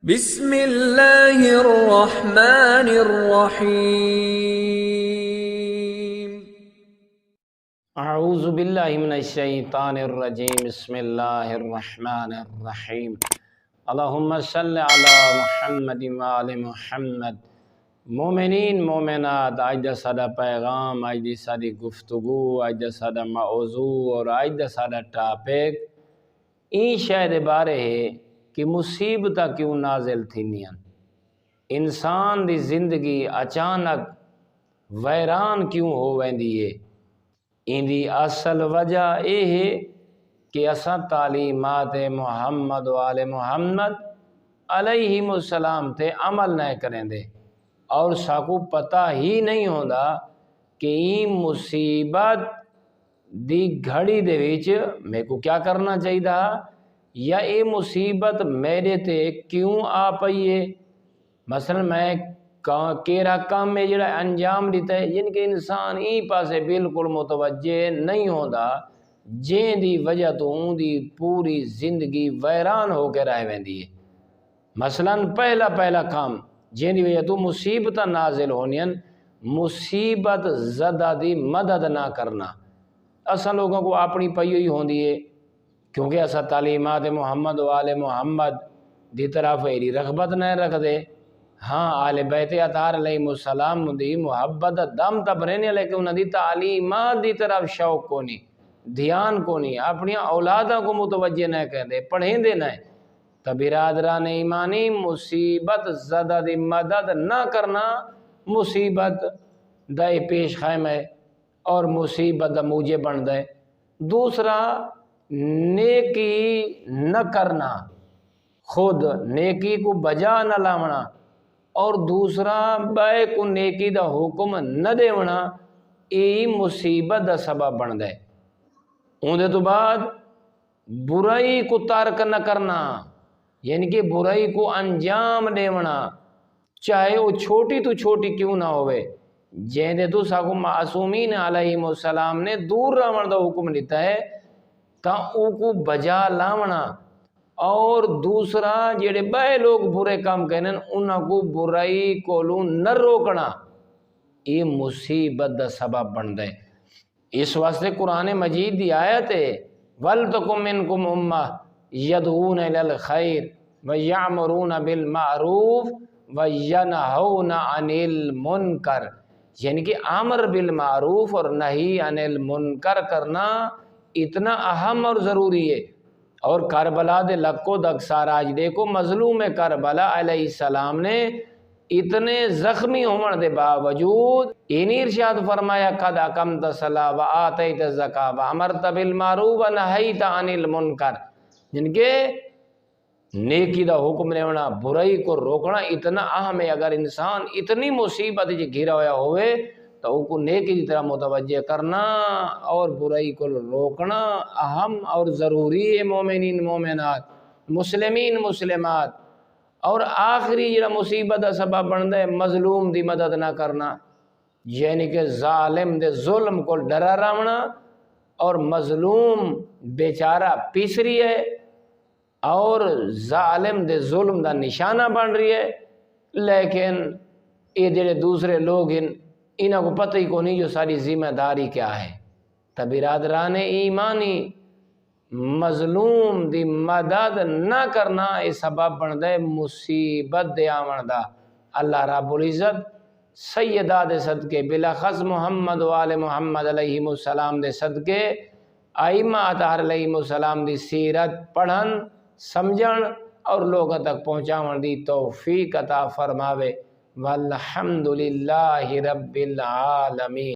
بسم اللہ الرحمن الرحیم۔ اعوذ باللہ من الشیطان الرجیم، بسم اللہ الرحمن الرحیم۔ اللہم صلی علی محمد وآل محمد۔ مومنین مومنات، آج دا سادہ پیغام، آج دی سادی گفتگو، آج دا سادہ موضوع اور آج دا سادہ ٹاپک این شاید بارے ہے کہ مصیبتہ کیوں نازل تھینیاں، انسان دی زندگی اچانک ویران کیوں ہو ویندی ہے۔ ان دی اصل وجہ یہ ہے کہ اساں تعلیمات محمد و آل محمد علیہم السلام تے عمل نہ کریں دے، اور ساکو پتہ ہی نہیں ہوندا کہ این مصیبت دی گھڑی دے وچ میں کو کیا کرنا چاہیے دا، یا اے مصیبت میرے تے کیوں آ پئی ہے۔ مثلا میں کیرا کام میں جڑا انجام دیتا ہے، جن کے انسان ای پاسے بالکل متوجہ نہیں ہوندا، جن دی وجہ تو ان دی پوری زندگی ویران ہو کے رہ ویندی ہے۔ مثلا پہلا کام جن دی وجہ تو مصیبت نازل ہونیاں، مصیبت زدہ دی مدد نہ کرنا۔ اساں لوگوں کو اپنی پئی ہوئی ہوندی ہے، کیونکہ اسا تعلیمات محمد و آل محمد دی طرف ایری رغبت نہ رکھ دے۔ ہاں آل بیت اطہار علیہ السلام دی محبت دم تب رہنے، لیکن انہوں دی تعلیمات دی طرف شوق کو نہیں، دھیان کو نہیں، اپنی اولادوں کو متوجہ نہ کر دے، پڑھیں دے نہ۔ تب برادران ایمانی، مصیبت زدہ دی مدد نہ کرنا مصیبت دے پیش خیم ہے اور مصیبت دا موجب بن دے۔ دوسرا نیکی نہ کرنا، خود نیکی کو بجا نہ لاونا، اور دوسرا بے کو نیکی دا حکم نہ دیونا، ای مصیبت دا سبب بن دے۔ اندے تو بعد برائی کو ترک نہ کرنا، یعنی کہ برائی کو انجام دیونا، چاہے وہ چھوٹی تو چھوٹی کیوں نہ ہوئے۔ جیندے تو ساکو معصومین علیہ السلام نے دور رہن دا حکم دیتا ہے، تا او کو بجا لاونا، اور دوسرا جڑے بے لوگ برے کام کہنے انہاں کو برائی کولوں نہ روکنا، یہ مصیبت دا سبب بن دے۔ اس واسطے قرآن مجید دی آیت ہے وَلْتَكُن مِّنْكُمْ أُمَّةٌ يَدْعُونَ إِلَى الْخَيْرِ وَيَأْمُرُونَ بِالْمَعْرُوفِ وَيَنْهَوْنَ عَنِ الْمُنْكَرِ، یعنی کہ امر بالمعروف اور نہی عن المنکر کرنا اتنا اہم اور ضروری ہے۔ اور کربلا دے لکو دکسار آج دیکھو، مظلوم کربلا علیہ السلام نے اتنے زخمی ہونے دے باوجود انہی ارشاد فرمایا قد اقمت الصلاۃ وآتیت الزکاۃ وامرت بالمعروف ونہیت عن المنکر، جن کے نیکی دا حکم دینا، برائی کو روکنا اتنا اہم ہے۔ اگر انسان اتنی مصیبت جی گھرا ہوا ہوئے تو ان کو نیکی کی طرح متوجہ کرنا اور برائی کو روکنا اہم اور ضروری ہے۔ مومنین مومنات، مسلمین مسلمات، اور آخری جڑا مصیبت دا سبب بندا ہے مظلوم دی مدد نہ کرنا، یعنی کہ ظالم دے ظلم کو ڈرا رہنا، اور مظلوم بیچارہ پیسری ہے اور ظالم دے ظلم دا نشانہ بن رہی ہے، لیکن یہ جڑے دوسرے لوگ انہاں کو پتہ ہی کو نہیں جو ساری ذمہ داری کیا ہے۔ تب برادران ایمانی، مظلوم دی مدد نہ کرنا یہ سبب بن دے مصیبت دے آمن دا۔ اللہ رب العزت سیدہ دے صدقے، بلاخص محمد و آل محمد علیہ السلام دے صدقے، ائمہ اطہار علیہ السلام دی سیرت پڑھن سمجھن اور لوگوں تک پہنچاون دی توفیق عطا فرماوے۔ والحمدللہ رب العالمین۔